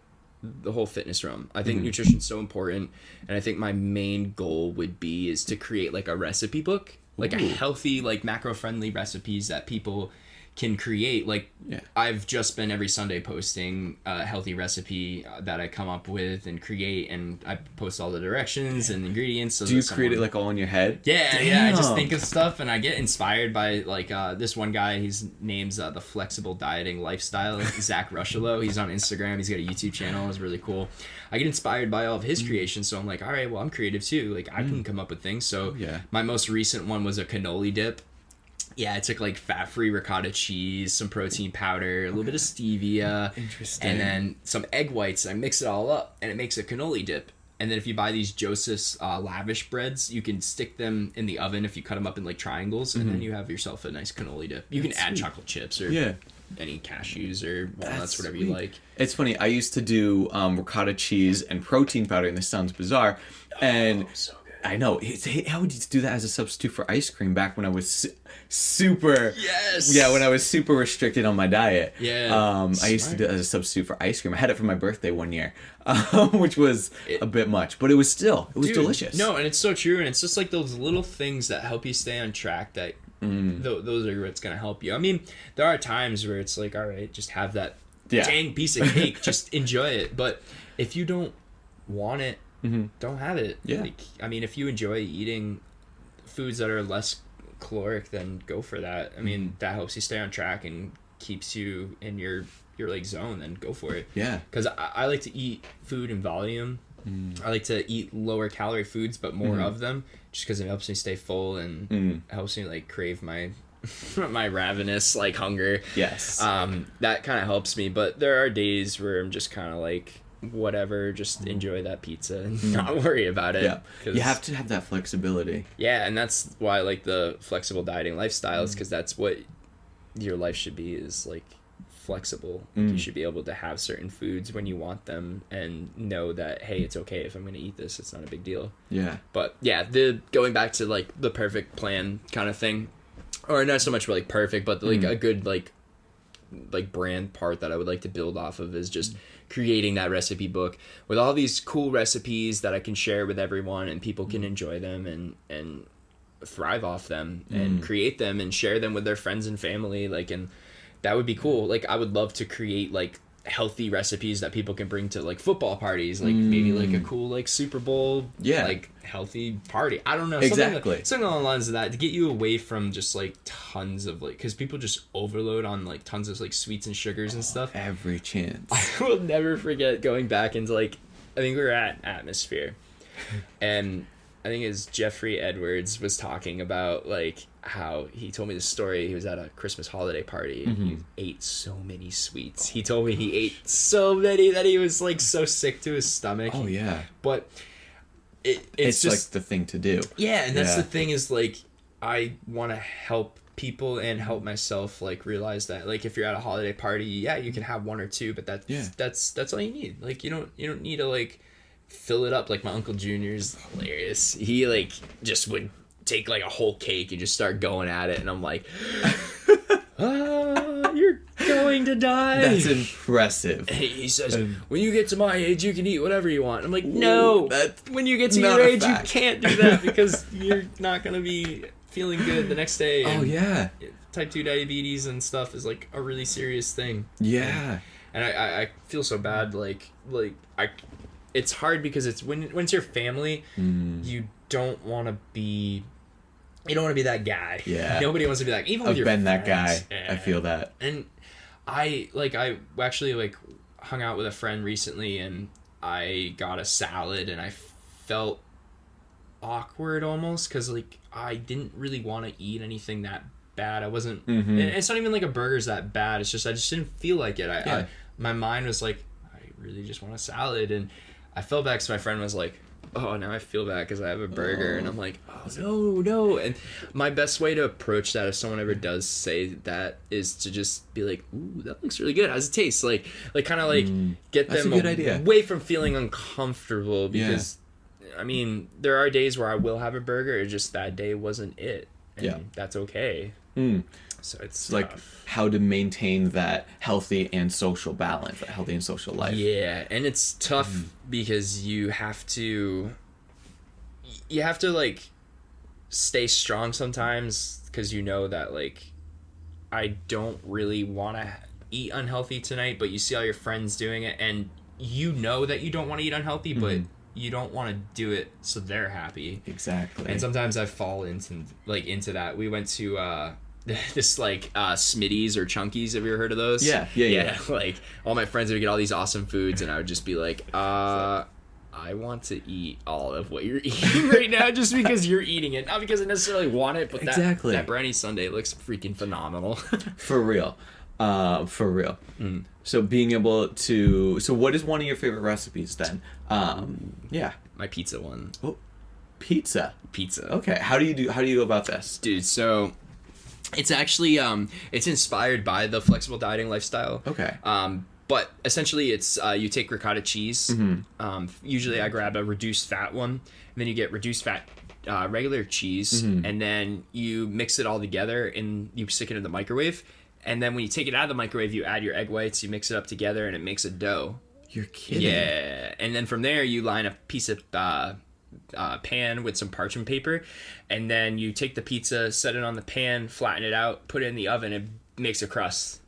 the whole fitness realm. I think nutrition's so important, and I think my main goal would be is to create like a recipe book, like a healthy, like macro friendly recipes that people can create. Like I've just been every Sunday posting a healthy recipe that I come up with and create, and I post all the directions and ingredients. So
do you create it like all in your head?
Yeah, I just think of stuff and I get inspired by like this one guy. His name's the Flexible Dieting Lifestyle, Zach Rushelo. He's on Instagram. He's got a YouTube channel. It's really cool. I get inspired by all of his creations, so I'm like, all right, well, I'm creative too. Like I can come up with things. So my most recent one was a cannoli dip. Yeah, I took like fat-free ricotta cheese, some protein powder, a little bit of stevia, and then some egg whites. I mix it all up, and it makes a cannoli dip. And then if you buy these Joseph's lavish breads, you can stick them in the oven if you cut them up in like triangles, and then you have yourself a nice cannoli dip. You can add chocolate chips or any cashews or walnuts, whatever you like.
It's funny. I used to do ricotta cheese and protein powder, and this sounds bizarre. And
so good.
I know. I would do that as a substitute for ice cream back when I was super.
Yes.
Yeah, when I was super restricted on my diet.
Yeah.
I used to do it as a substitute for ice cream. I had it for my birthday one year, which was a bit much, but it was delicious.
No, and it's so true, and it's just like those little things that help you stay on track that those are what's gonna help you. I mean, there are times where it's like, all right, just have that dang piece of cake, just enjoy it. But if you don't want it, don't have it.
Yeah.
Like, I mean, if you enjoy eating foods that are less caloric, then go for that. I mean, that helps you stay on track and keeps you in your like zone, then go for it.
Yeah.
Because I like to eat food in volume. I like to eat lower calorie foods, but more of them, just because it helps me stay full and helps me like crave my my ravenous like hunger.
Yes.
That kind of helps me. But there are days where I'm just kind of like, whatever, just enjoy that pizza and not worry about it.
Yeah. You have to have that flexibility.
Yeah, and that's why I like the flexible dieting lifestyle, is because that's what your life should be, is like flexible. You should be able to have certain foods when you want them and know that, hey, it's okay if I'm going to eat this. It's not a big deal.
Yeah.
But yeah, the going back to like the perfect plan kind of thing, or not so much like perfect, but like a good like brand part that I would like to build off of is just creating that recipe book with all these cool recipes that I can share with everyone, and people can enjoy them and thrive off them and create them and share them with their friends and family. Like, and that would be cool. Like, I would love to create like healthy recipes that people can bring to like football parties, like maybe like a cool like Super Bowl like healthy party. I don't know, something along the lines of that, to get you away from just like tons of like, because people just overload on like tons of like sweets and sugars and stuff.
Every chance.
I will never forget going back into like, I think we were at Atmosphere, and I think it's Jeffrey Edwards was talking about like how he told me the story. He was at a Christmas holiday party and he ate so many sweets. He told me he ate so many that he was like so sick to his stomach.
Oh yeah.
But it's just
like the thing to do.
Yeah, and that's the thing, is like, I want to help people and help myself like realize that like, if you're at a holiday party, you can have one or two, but that's all you need. Like, you don't need to like fill it up. Like, my Uncle Junior's hilarious. He like just would take like a whole cake and just start going at it, and I'm like, you're going to die.
That's impressive.
He says, when you get to my age, you can eat whatever you want. I'm like, no, when you get to your age, you can't do that, because you're not going to be feeling good the next day.
Oh yeah.
Type 2 diabetes and stuff is like a really serious thing.
Yeah.
And I feel so bad. It's hard because it's when it's your family, you don't want to be that guy.
Yeah.
Nobody wants to be that. Even with
I've
your
been
friends.
that guy.
Yeah.
I feel that.
And I actually like hung out with a friend recently, and I got a salad, and I felt awkward almost, because like I didn't really want to eat anything that bad. I wasn't. And it's not even like a burger's that bad. It's just I just didn't feel like it. My mind was like, I really just want a salad, and I felt bad because my friend was like, oh, now I feel bad because I have a burger. And I'm like, oh, no. And my best way to approach that, if someone ever does say that, is to just be like, ooh, that looks really good. How's it taste? Like kind of like get them away from feeling uncomfortable, because, I mean, there are days where I will have a burger. It's just that day wasn't it. And that's okay. So it's
like how to maintain that healthy and social balance, that healthy and social life.
Yeah, and it's tough because you have to like stay strong sometimes, because you know that like, I don't really want to eat unhealthy tonight, but you see all your friends doing it, and you know that you don't want to eat unhealthy, but you don't want to do it so they're happy.
Exactly.
And sometimes I fall into that. We went to this like Smitty's or Chunkies. Have you ever heard of those?
Yeah.
Like, all my friends would get all these awesome foods, and I would just be like, I want to eat all of what you're eating right now, just because you're eating it, not because I necessarily want it, but that brownie sundae looks freaking phenomenal.
For real. So being able to, so what is one of your favorite recipes then?
My pizza one.
Oh, pizza. Okay. How do you go about this?
Dude, so it's actually it's inspired by the flexible dieting lifestyle.
Okay.
But essentially, it's you take ricotta cheese. Usually, I grab a reduced fat one, and then you get reduced fat regular cheese, and then you mix it all together and you stick it in the microwave. And then when you take it out of the microwave, you add your egg whites, you mix it up together, and it makes a dough.
You're kidding.
Yeah. And then from there, you line a piece of pan with some parchment paper, and then you take the pizza, set it on the pan, flatten it out, put it in the oven, it makes a crust.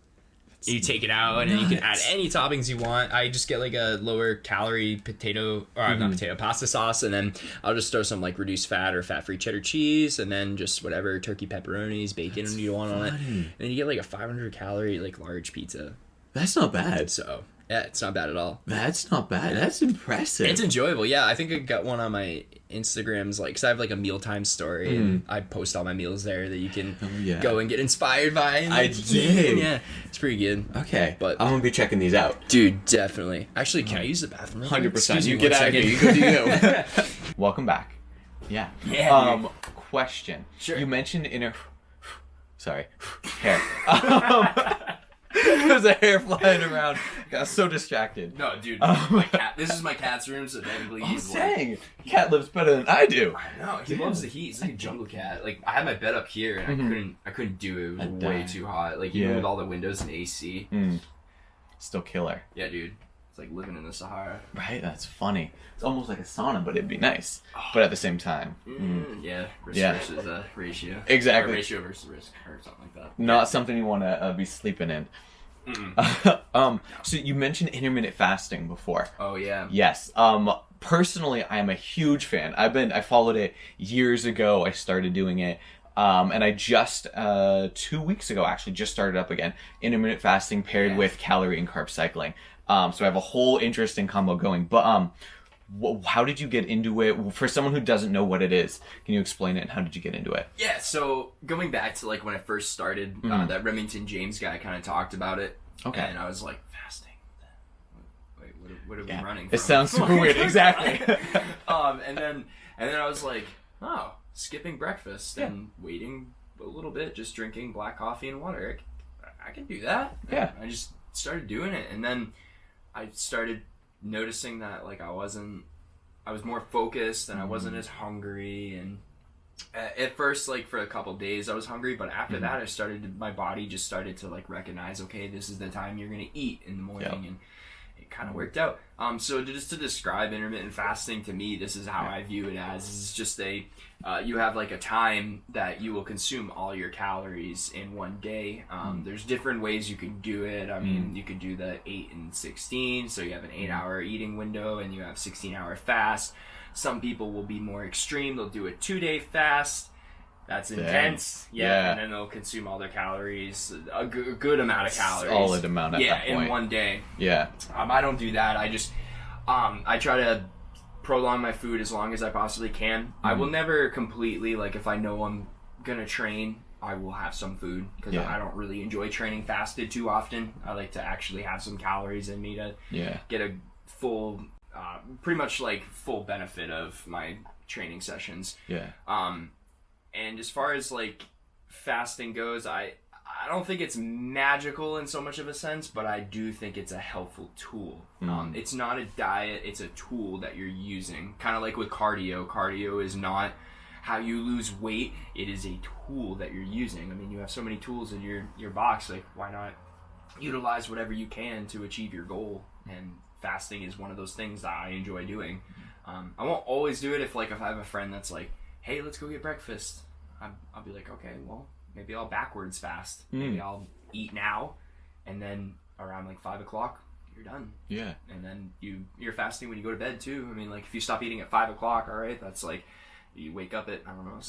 You take it out, and then you can add any toppings you want. I just get like a lower calorie pasta sauce, and then I'll just throw some like reduced fat or fat-free cheddar cheese, and then just whatever turkey pepperonis, bacon you want on it. And then you get like a 500 calorie like large pizza.
That's not bad.
So yeah, it's not bad at all.
That's not bad. That's impressive.
It's enjoyable. Yeah, I think I got one on my Instagrams, like, because I have like a mealtime story, and I post all my meals there that you can go and get inspired by. And
I did.
Yeah, it's pretty good.
Okay,
but
I'm gonna be checking these out,
dude. Definitely. Actually, can I use the bathroom?
100%. You get out of here. You go do you. Welcome back. Yeah.
Yeah.
Question.
Sure.
You mentioned sorry, hair. There's a hair flying around. I got so distracted.
No, dude. My cat. This is my cat's room, so technically he's
dang. Cat lives better than I do.
I know. He loves the heat. He's like a jungle cat. Like, I had my bed up here, and I couldn't do it. It was way too hot. Like, even with all the windows and AC.
Still killer.
Yeah, dude. It's like living in the Sahara.
Right? That's funny. It's almost like a sauna, but it'd be nice. But at the same time.
Yeah. Risk versus ratio.
Exactly.
Or ratio versus risk, or something like that.
Not something you want to be sleeping in. So you mentioned intermittent fasting before.
Oh yeah.
Yes. Personally, I am a huge fan. I followed it years ago. I started doing it. And I just 2 weeks ago actually just started up again. Intermittent fasting paired with calorie and carb cycling. So I have a whole interesting combo going. But how did you get into it? For someone who doesn't know what it is, can you explain it and how did you get into it?
Yeah, so going back to like when I first started, that Remington James guy kind of talked about it. Okay. And I was like, fasting? Wait, what are we running from?
It sounds super weird, exactly.
and then I was like, oh, skipping breakfast and waiting a little bit, just drinking black coffee and water. I can do that.
Yeah.
And I just started doing it, and then I started noticing that like I was more focused and I wasn't as hungry, and at first like for a couple days I was hungry, but after that my body just started to like recognize, okay, this is the time you're gonna eat in the morning, and it kind of worked out. So just to describe intermittent fasting to me, this is how I view it as. It's just you have like a time that you will consume all your calories in one day. There's different ways you can do it. I mean, you could do the 8 and 16, so you have an 8-hour eating window and you have 16-hour fast. Some people will be more extreme. They'll do a 2-day fast. That's intense. Yeah. And then they'll consume all their calories, a good amount of calories.
Solid amount at that point.
In one day.
Yeah.
I don't do that. I just, I try to prolong my food as long as I possibly can. I will never completely, like if I know I'm going to train, I will have some food because I don't really enjoy training fasted too often. I like to actually have some calories in me to get a full, pretty much like full benefit of my training sessions.
Yeah.
And as far as like fasting goes, I don't think it's magical in so much of a sense, but I do think it's a helpful tool. It's not a diet, it's a tool that you're using. Kind of like with cardio. Cardio is not how you lose weight, it is a tool that you're using. I mean, you have so many tools in your box, like why not utilize whatever you can to achieve your goal? And fasting is one of those things that I enjoy doing. I won't always do it if I have a friend that's like, hey, let's go get breakfast. I'll be like, okay, well, maybe I'll backwards fast. Maybe I'll eat now, and then around like 5 o'clock, you're done. Yeah. And then you're fasting when you go to bed too. I mean, like if you stop eating at 5 o'clock, all right, that's like you wake up at, I don't know,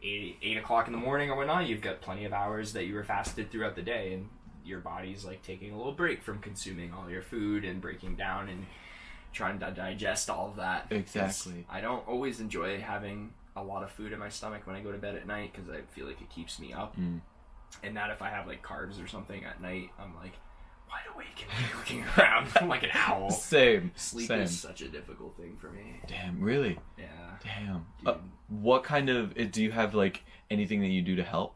8 o'clock in the morning or whatnot. You've got plenty of hours that you were fasted throughout the day, and your body's like taking a little break from consuming all your food and breaking down and trying to digest all of that.
Exactly.
I don't always enjoy having a lot of food in my stomach when I go to bed at night because I feel like it keeps me up. And that if I have like carbs or something at night, I'm like wide awake and looking around. I'm like an owl.
Same.
Sleep is such a difficult thing for me.
Damn, really?
Yeah.
Damn. What kind of, do you have like anything that you do to help?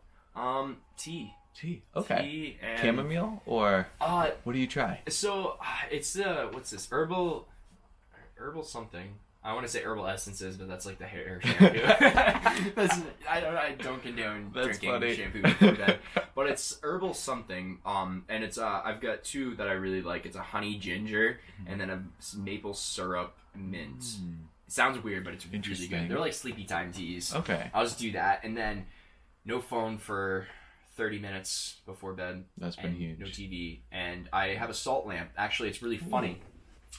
Tea.
Tea. Okay.
Tea and
chamomile or what do you try?
So it's what's this herbal something. I want to say herbal essences, but that's like the hair shampoo. I don't condone drinking
funny.
shampoo before bed, but it's herbal something. And it's I've got two that I really like. It's a honey ginger and then a maple syrup mint. It sounds weird, but it's really good. They're like sleepy time teas.
Okay.
I'll just do that, and then no phone for 30 minutes before bed.
That's been huge.
No TV, and I have a salt lamp. Actually, it's really funny.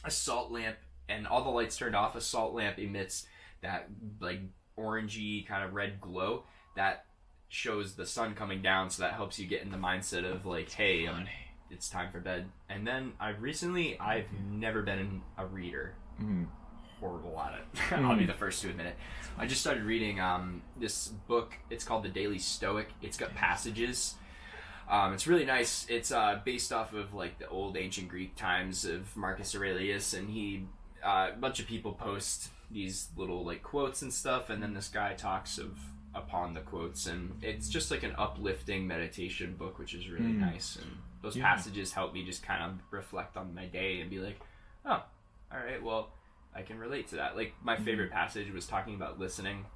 A salt lamp. And all the lights turned off, a salt lamp emits that like orangey kind of red glow that shows the sun coming down, so that helps you get in the mindset of like, hey, it's time for bed. And then I've never been a reader. Horrible at it. I'll be the first to admit it. I just started reading this book. It's called The Daily Stoic. It's got passages. It's really nice. It's based off of like the old ancient Greek times of Marcus Aurelius, and a bunch of people post these little like quotes and stuff, and then this guy talks upon the quotes, and it's just like an uplifting meditation book, which is really nice. And those passages help me just kind of reflect on my day and be like, oh, all right, well, I can relate to that. Like my favorite passage was talking about listening,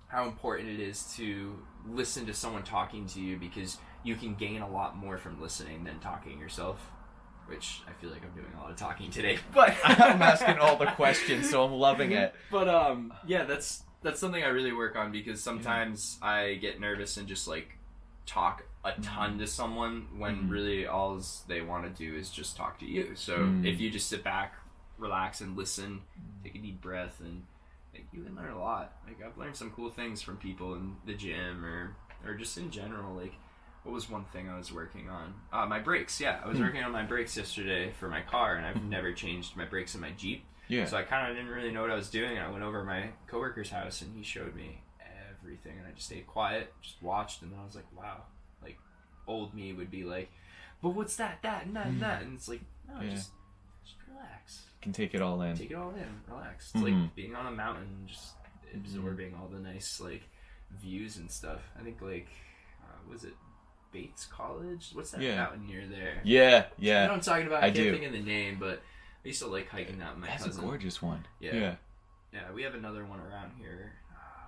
how important it is to listen to someone talking to you, because you can gain a lot more from listening than talking yourself. Which I feel like I'm doing a lot of talking today, but
I'm asking all the questions, so I'm loving it.
But yeah, that's something I really work on, because sometimes I get nervous and just like talk a ton to someone when really all they want to do is just talk to you. So if you just sit back, relax, and listen, take a deep breath, and like, you can learn a lot. Like I've learned some cool things from people in the gym or just in general. Like, what was one thing I was working on? My brakes. Yeah, I was working on my brakes yesterday for my car, and I've never changed my brakes in my Jeep. Yeah. So I kind of didn't really know what I was doing. I went over to my coworker's house, and he showed me everything, and I just stayed quiet, just watched, and then I was like, wow. Like, old me would be like, but what's that, and that, and that? And it's like, no, just relax.
You can take it all in.
Take it all in. Relax. It's like being on a mountain, just absorbing all the nice, like, views and stuff. I think, like, was it Bates College? What's that mountain near there?
Yeah.
You know what I'm talking about? I can't think of the name, but I used to like hiking that with my cousin.
That's a gorgeous one.
Yeah, we have another one around here.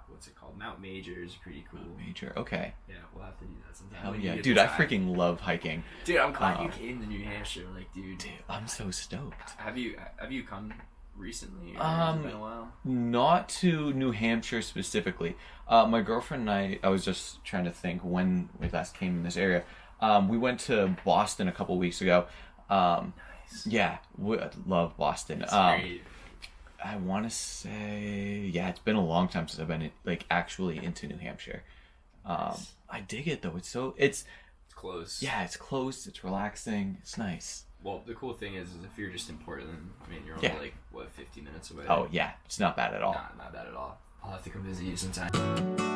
What's it called? Mount Major is pretty cool.
Mount Major, okay.
Yeah, we'll have to do that sometime.
Hell yeah. Dude, I freaking love hiking.
Dude, I'm glad you came to New Hampshire. Like, dude,
I'm so stoked.
Have you come recently, or has it been a while?
Not to New Hampshire specifically. My girlfriend and I was just trying to think when we last came in this area. We went to Boston a couple weeks ago. Nice. Yeah, I love Boston.
That's great.
I want to say, it's been a long time since I've been actually into New Hampshire.
Nice.
I dig it though. It's
close.
Yeah, it's close. It's relaxing. It's nice.
Well, the cool thing is if you're just in Portland, I mean, you're only 50 minutes away.
Oh yeah, it's not bad at all.
Not bad at all. I'll have to come visit you sometime.